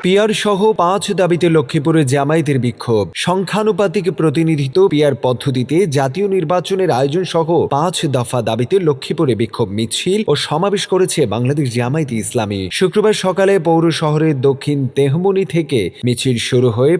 Peer সহ ৫ দাবিতে লক্ষ্মীপুরে জামায়াতের বিক্ষোভ। সংখ্যানুপাতিক প্রতিনিধিত্ব পিয়ার পদ্ধতিতে জাতীয় নির্বাচনের আয়োজন সহ ৫ দফা দাবিতে লক্ষ্মীপুরে বিক্ষোভ মিছিল ও সমাবেশ করেছে বাংলাদেশ জামায়াতে ইসলামী। শুক্রবার সকালে পৌর শহরের দক্ষিণ তেহমনি থেকে মিছিল শুরু হয়ে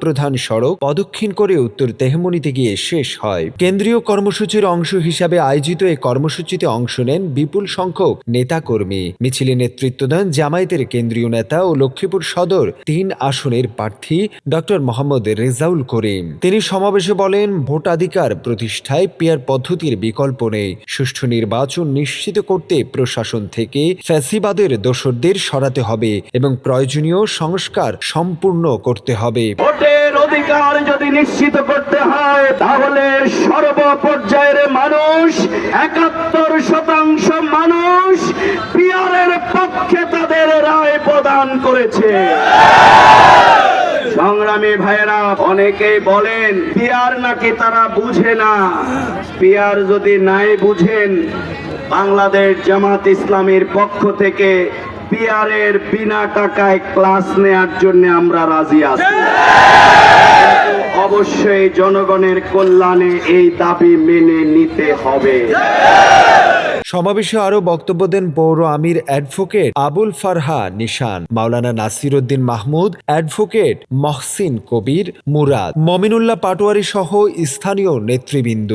প্রধান সড়ক প্রদক্ষিণ করে উত্তর তেহমনিতে গিয়ে শেষ হয়। কেন্দ্রীয় কর্মসূচির অংশ হিসাবে আয়োজিত এই কর্মসূচিতে অংশ নেন বিপুল সংখ্যক নেতাকর্মী। মিছিলে নেতৃত্ব দেন জামায়াতের কেন্দ্রীয় নেতা ও লক্ষ্মীপুর সদর ৩ আসনের প্রার্থী ডক্টর মোহাম্মদ রেজাউল করিম। তিনি সমাবেশে বলেন, ভোটাধিকার প্রতিষ্ঠায় পিয়ার পদ্ধতির বিকল্প নেই। সুষ্ঠু নির্বাচন নিশ্চিত করতে প্রশাসন থেকে ফ্যাসিবাদের দোসরদের সরাতে হবে এবং প্রয়োজনীয় সংস্কার সম্পূর্ণ করতে হবে। ভোটের অধিকার যদি নিশ্চিত করতে হয় তাহলে সর্বপর্যায়ের মানুষ ৭১% মানুষ পিয়ারের পক্ষে তাদের রায় প্রদান করেছে। সংগ্রামী ভাইয়েরা, অনেকেই বলেন পিয়ার নাকি তারা বুঝে না। পিয়ার যদি নাই বুঝেন, বাংলাদেশ জামাত ইসলামীর পক্ষ থেকে পিয়ারের বিনা টাকায় ক্লাস নেয়ার জন্য আমরা রাজি আছি। অবশ্যই জনগণের কল্যাণে এই দাবি মেনে নিতে হবে। সমাবেশে আরও বক্তব্য দেন পৌর আমির অ্যাডভোকেট আবুল ফারহা নিশান, মাওলানা নাসির উদ্দিন মাহমুদ, অ্যাডভোকেট মহসিন কবির মুরাদ, মমিনুল্লাহ পাটোয়ারি সহ স্থানীয় নেতৃবৃন্দ।